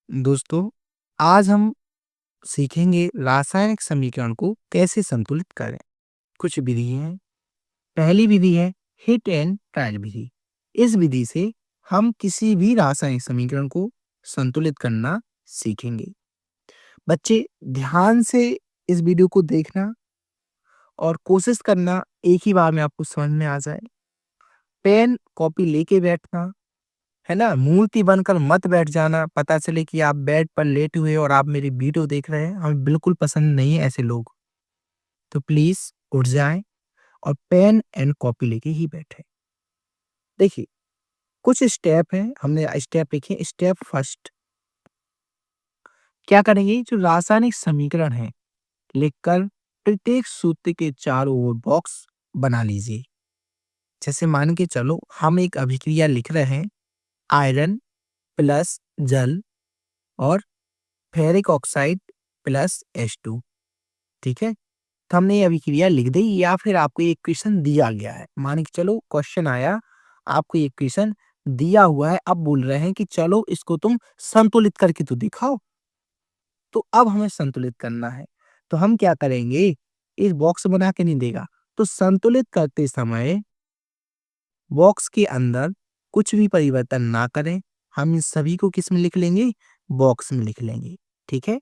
दोस्तों, आज हम सीखेंगे रासायनिक समीकरण को कैसे संतुलित करें। कुछ विधि हैं। पहली विधि है हिट एंड ट्रायल विधि। इस विधि से हम किसी भी रासायनिक समीकरण को संतुलित करना सीखेंगे। बच्चे, ध्यान से इस वीडियो को देखना और कोशिश करना एक ही बार में आपको समझ में आ जाए। पेन कॉपी लेके बैठना, है ना? मूर्ति बनकर मत बैठ जाना, पता चले कि आप बेड पर लेटे हुए और आप मेरी वीडियो देख रहे हैं। हमें बिल्कुल पसंद नहीं है ऐसे लोग। तो प्लीज़ उठ जाएँ और पेन एंड कॉपी लेके ही बैठें। देखिए, कुछ स्टेप हैं, हमने स्टेप लिखे हैं। स्टेप फर्स्ट, क्या करेंगे? जो रासायनिक समीकरण है, लिखकर प्रत्येक सूत्र के चारों ओर बॉक्स बना लीजिए। जैसे मान के चलो, हम एक अभिक्रिया लिख रहे हैं, आयरन प्लस जल और फेरिक ऑक्साइड प्लस H2, ठीक है? तो हमने ये अभिक्रिया लिख दी या फिर आपको ये इक्वेशन दिया गया है। मान के चलो क्वेश्चन आया, आपको ये इक्वेशन दिया हुआ है, अब बोल रहे हैं कि चलो इसको तुम संतुलित करके तो दिखाओ। तो अब हमें संतुलित करना है। तो हम क्या करेंगे? इस बॉक्स बना के नहीं देगा, तो संतुलित करते समय बॉक्स के अंदर कुछ भी परिवर्तन ना करें। हम इन सभी को किस में लिख लेंगे? बॉक्स में लिख लेंगे, ठीक है?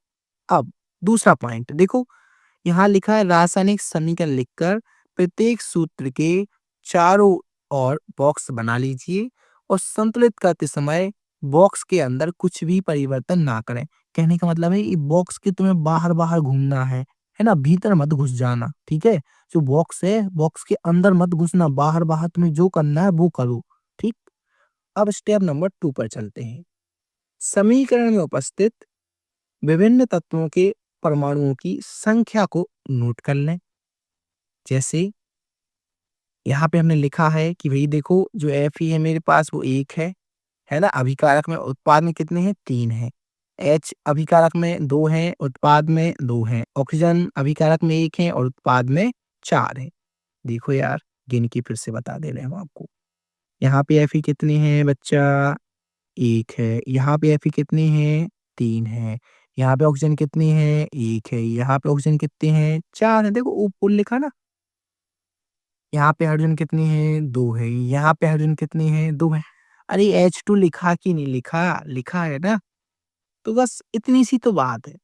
अब दूसरा पॉइंट देखो, यहाँ लिखा है रासायनिक समीकरण लिखकर प्रत्येक सूत्र के चारों ओर बॉक्स बना लीजिए और संतुलित करते समय बॉक्स के अंदर कुछ भी परिवर्तन ना करें। कहने का मतलब है ये बॉक्स के तुम्हें बाहर-बाहर घूमना है ना? भीतर मत घुस जाना, ठीक है? जो बॉक्स है, बॉक्स के अंदर मत घुसना, बाहर-बाहर तुम्हें जो करना है वो करो, ठीक? अब स्टेप नंबर 2 पर चलते हैं। समीकरण में उपस्थित विभिन्न तत्वों के परमाणुओं की संख्या को नोट कर लें। जैसे यहाँ पे हमने लिखा है कि भई देखो, जो Fe है मेरे पास वो 1 है ना? अभिकारक में उत्पाद में कितने हैं? 3 हैं। H अभिकारक में 2 हैं, उत्पाद में 2 हैं। ऑक्सीजन अभिकारक में 1 है और उत्पाद में 4 है। देखो यार, गिन के फिर से बता दे रहे हैं हम आपको। यहाँ पे Fe कितने हैं बच्चा? 1 है। यहाँ पे Fe कितने हैं? 3 हैं। यहाँ पे ऑक्सीजन कितनी है? 1 है। यहाँ पे ऑक्सीजन कितने हैं? 4 हैं। देखो ऊपर लिखा ना? यहाँ पे हाइड्रोजन कितनी है? 2 है। यहाँ पे हाइड्रोजन कितनी है? 2 है। अरे H2 लिखा कि नहीं लिखा? लिखा है ना? तो बस इतनी सी तो बात है।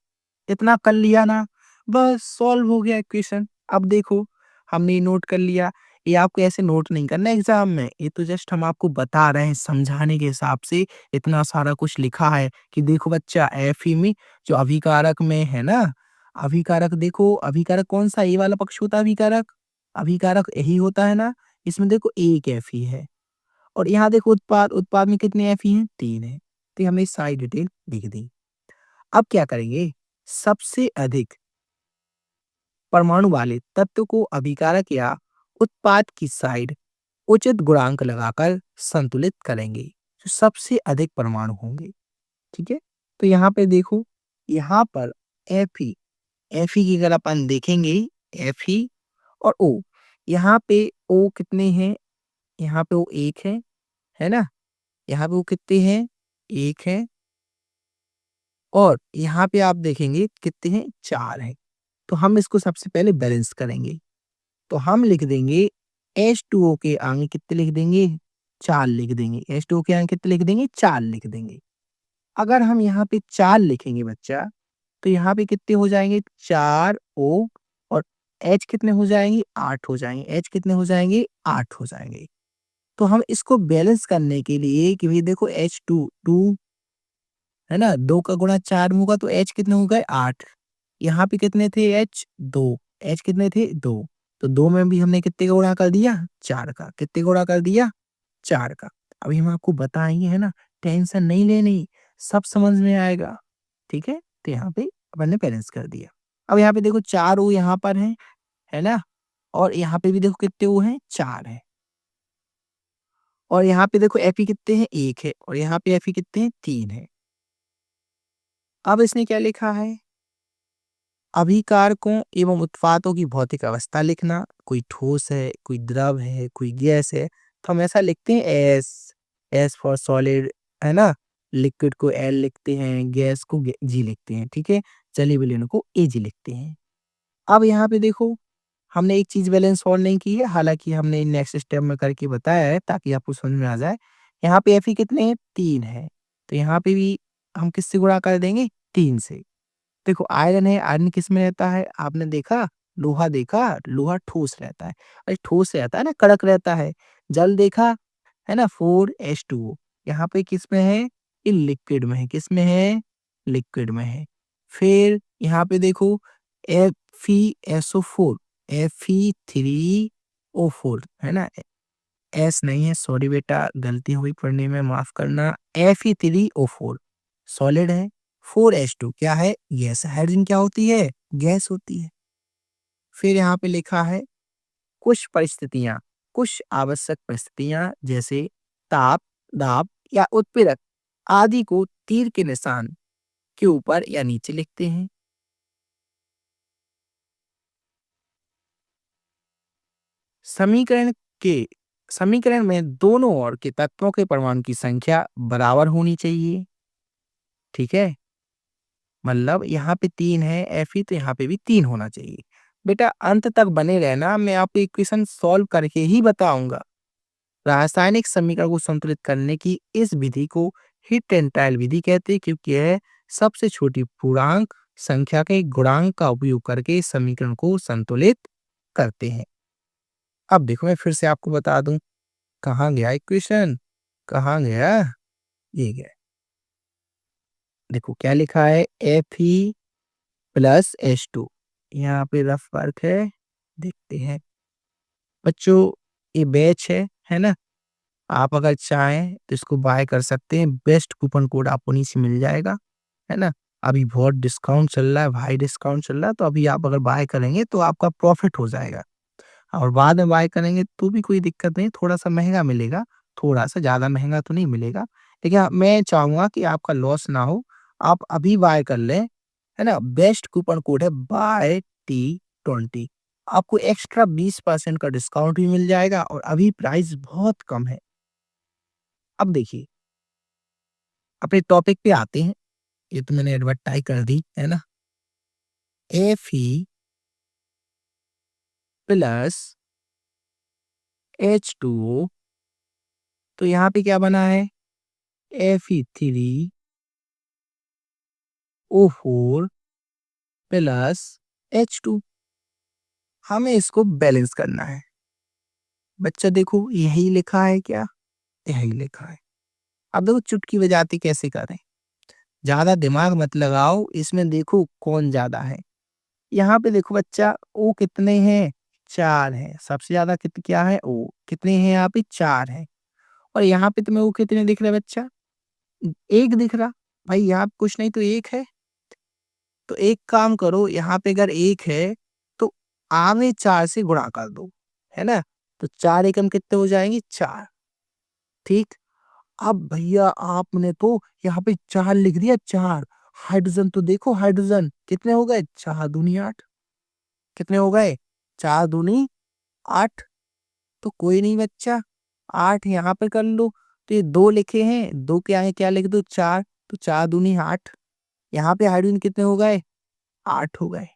इतना कर लिया ना, बस सॉल्व हो गया इक्वेशन। अब देखो, हमने ये नोट कर लिया। ये आपको ऐसे नोट नहीं करना है एग्जाम में, ये तो जस्ट हम आपको बता रहे हैं समझाने के हिसाब से। इतना सारा कुछ लिखा है कि देखो बच्चा, Fe में जो अभिकारक में है ना, अभिकारक देखो, अभिकारक कौन सा? ये वाला पक्ष होता है अभिकारक। अभिकारक यही होता है ना? इसमें देखो 1 Fe है और यहाँ देखो उत्पाद, उत्पाद में कितने Fe हैं? 3 है। तो हमने सारी डिटेल लिख दी। अब क्या करेंगे? सबसे अधिक परमाणु वाले तत्व को अभिकारक या उत्पाद की साइड उचित गुणांक लगाकर संतुलित करेंगे, जो सबसे अधिक परमाणु होंगे, ठीक है? तो यहाँ पे देखो, यहाँ पर Fe, Fe की अगर अपन देखेंगे, Fe और O, यहाँ पे O कितने हैं? यहाँ पे O 1 है ना? यहाँ पे O कितने हैं? 1 है और यहाँ पे आप देखेंगे कितने हैं? 4 हैं। तो हम इसको सबसे पहले बैलेंस करेंगे। तो हम लिख देंगे H2O के आगे कितने लिख देंगे? 4 लिख देंगे। H2O के आगे कितने लिख देंगे? 4 लिख देंगे। अगर हम यहाँ पे 4 लिखेंगे बच्चा, तो यहाँ पे कितने हो जाएँगे? 4O और H कितने हो जाएँगे? 8 हो जाएँगे। H कितने हो जाएँगे? 8 हो जाएँगे। तो हम इसको बैलेंस करने के लिए कि भई देखो, H2 2 है ना? 2 का गुणा 4 में होगा तो H कितने हो गए? 8। यहाँ पे कितने थे? H 2। H कितने थे? 2। तो 2 में भी हमने कितने का गुणा कर दिया? 4 का। कितने का गुणा कर दिया? 4 का। अभी हम आपको बताएँ ही है ना, टेंशन नहीं लेनी, सब समझ में आएगा, ठीक है? तो यहाँ पे अपन ने बैलेंस कर दिया। अब यहाँ पे देखो 4 O यहाँ पर है ना? और यहाँ पे भी देखो कितने O हैं? 4 हैं। और यहाँ पे देखो Fe कितने हैं? 1 है और यहाँ पे Fe कितने हैं? 3 हैं। अब इसने क्या लिखा है? अभिकारकों एवं उत्पादों की भौतिक अवस्था लिखना। कोई ठोस है, कोई द्रव है, कोई गैस है, तो हम ऐसा लिखते हैं एस, एस फॉर सॉलिड, है ना? लिक्विड को एल लिखते हैं, गैस को जी लिखते हैं, ठीक है। जली विलीन को एजी लिखते हैं। अब यहाँ पे देखो, हमने एक चीज बैलेंस सॉल्व नहीं की है, हालांकि हमने नेक्स्ट स्टेप में करके बताया है ताकि आपको समझ में आ जाए। यहाँ पे एफ कितने हैं, 3 है। तो यहाँ पे भी हम किससे गुणा कर देंगे, 3 से। देखो आयरन है, आयरन किस में रहता है, आपने देखा, लोहा देखा, लोहा ठोस रहता है। अरे ठोस रहता है ना, कड़क रहता है। जल देखा है ना, 4H2O। यहाँ पे किस में है, ये लिक्विड में है। किस में है, लिक्विड में है। फिर यहाँ पे देखो, FeSO4, Fe3O4 है ना। एस नहीं है, सॉरी बेटा, गलती हुई पढ़ने में, माफ करना। Fe3O4 सॉलिड है। 4H2 क्या है, गैस। हाइड्रोजन क्या होती है, गैस होती है। फिर यहाँ पे लिखा है कुछ परिस्थितियां, कुछ आवश्यक परिस्थितियां, जैसे ताप, दाब या उत्प्रेरक आदि को तीर के निशान के ऊपर या नीचे लिखते हैं। समीकरण के समीकरण में दोनों ओर के तत्वों के परमाणु की संख्या बराबर होनी चाहिए, ठीक है। मतलब यहाँ पे 3 है Fe, तो यहाँ पे भी 3 होना चाहिए। बेटा अंत तक बने रहना, मैं आपको इक्वेशन सॉल्व करके ही बताऊंगा। रासायनिक समीकरण को संतुलित करने की इस विधि को हिट एंड ट्रायल विधि कहते हैं, क्योंकि यह सबसे छोटी पूर्णांक संख्या के गुणांक का उपयोग करके इस समीकरण को संतुलित करते हैं। अब देखो मैं फिर से आपको बता दूं, कहाँ गया इक्वेशन, कहाँ गया, ये गया। देखो क्या लिखा है, Fe+H2। यहाँ पे रफ वर्क है, देखते हैं बच्चों। ये बैच है ना। आप अगर चाहें तो इसको बाय कर सकते हैं, बेस्ट कूपन कोड आपको नीचे मिल जाएगा, है ना। अभी बहुत डिस्काउंट चल रहा है भाई, डिस्काउंट चल रहा है, तो अभी आप अगर बाय करेंगे तो आपका प्रॉफिट हो जाएगा। और बाद में बाय करेंगे तो भी कोई दिक्कत नहीं, थोड़ा सा महंगा मिलेगा, थोड़ा सा ज़्यादा महंगा तो नहीं मिलेगा। लेकिन हाँ, मैं चाहूँगा कि आपका लॉस ना हो, आप अभी बाय कर लें, है ना। बेस्ट कूपन कोड है बाय T20, आपको एक्स्ट्रा 20% का डिस्काउंट भी मिल जाएगा और अभी प्राइस बहुत कम है। अब देखिए, अपने टॉपिक पे आते हैं। ये तो मैंने एडवर्टाइज कर दी है ना। Fe+H2O, तो यहाँ पे क्या बना है, Fe3O4+H2। हमें इसको बैलेंस करना है। बच्चा देखो यही लिखा है क्या, यही लिखा है। अब देखो चुटकी बजाते कैसे करें, ज्यादा दिमाग मत लगाओ, इसमें देखो कौन ज्यादा है। यहाँ पे देखो बच्चा, ओ कितने हैं, 4 है। सबसे ज्यादा क्या है, ओ कितने हैं, यहाँ पे 4 है। और यहाँ पे तुम्हें वो कितने दिख रहे हैं बच्चा, 1 दिख रहा। भाई यहाँ पे कुछ नहीं तो 1 है। तो एक काम करो, यहाँ पे अगर 1 है तो आगे 4 से गुणा कर दो, है ना। तो 4 एकम कितने हो जाएंगे, 4, ठीक। अब भैया आपने तो यहाँ पे 4 लिख दिया, 4। हाइड्रोजन तो देखो, हाइड्रोजन कितने हो गए, 4 दूनी 8। कितने हो गए, 4 दूनी 8। तो कोई नहीं बच्चा, 8 यहाँ पे कर लो। तो ये 2 लिखे हैं, 2 के आगे क्या लिख दो, 4। तो 4 दूनी 8। यहाँ पे हाइड्रोजन कितने हो गए, 8 हो गए।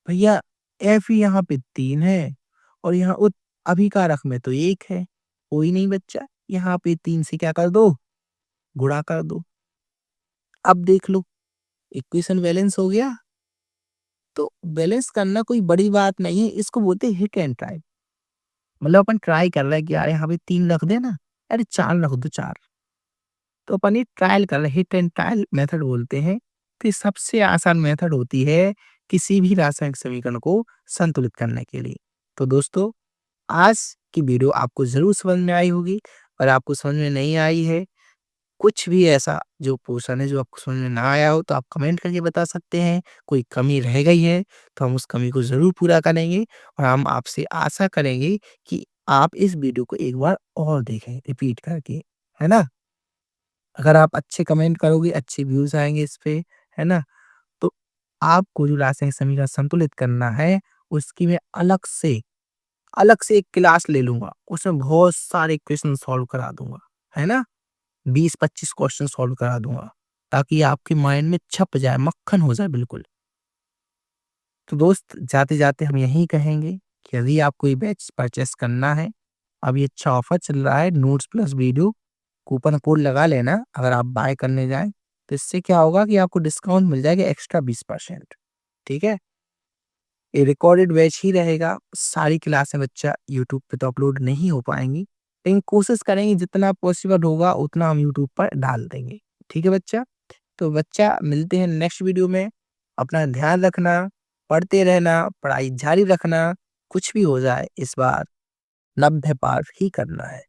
भैया एफ यहाँ पे 3 है और यहाँ अभिकारक में तो 1 है। कोई नहीं बच्चा, यहाँ पे 3 से क्या कर दो, गुणा कर दो। अब देख लो, इक्वेशन बैलेंस हो गया। तो बैलेंस करना कोई बड़ी बात नहीं है, इसको बोलते हैं हिट एंड ट्राई। मतलब अपन ट्राई कर रहे हैं कि यार यहाँ पे 3 रख देना, अरे 4 रख दो, 4। तो अपन ये ट्रायल कर रहे हैं, हिट एंड ट्रायल मेथड बोलते हैं। तो ये सबसे आसान मेथड होती है किसी भी रासायनिक समीकरण को संतुलित करने के लिए। तो दोस्तों, आज की वीडियो आपको ज़रूर समझ में आई होगी। और आपको समझ में नहीं आई है, कुछ भी ऐसा जो पोर्शन है जो आपको समझ में ना आया हो, तो आप कमेंट करके बता सकते हैं। कोई कमी रह गई है तो हम उस कमी को ज़रूर पूरा करेंगे और हम आपसे आशा करेंगे कि आप इस वीडियो को एक बार और देखें रिपीट करके, है ना। अगर आप अच्छे कमेंट करोगे, अच्छे व्यूज़ आएँगे इस पे, है ना? तो आपको जो रासायनिक समीकरण संतुलित करना है, उसकी मैं अलग से एक क्लास ले लूँगा। उसमें बहुत सारे क्वेश्चन सॉल्व करा दूँगा, है ना? 20-25 क्वेश्चन सॉल्व करा दूँगा, ताकि आपके माइंड में छप जाए, मक्खन हो जाए बिल्कुल। तो दोस्त जाते-जाते हम यही कहेंगे कि यदि आपको ये बैच परचेज़ करना है, अभी अच्छा ऑफ़र चल रहा है notes plus video, coupon code लगा लेना अगर आप बाय करने जाएँ, तो इससे क्या होगा कि आपको डिस्काउंट मिल जाएगा एक्स्ट्रा 20%। ठीक है? ये रिकॉर्डेड बैच ही रहेगा, सारी क्लासें बच्चा यूट्यूब पे तो अपलोड नहीं हो पाएँगी, लेकिन कोशिश करेंगे जितना पॉसिबल होगा उतना हम यूट्यूब पर डाल देंगे। ठीक है बच्चा? तो बच्चा मिलते हैं नेक्स्ट वीडियो में, अपना ध्यान रखना, पढ़ते रहना, पढ़ाई जारी रखना, कुछ भी हो जाए इस बार 90 पार ही करना है।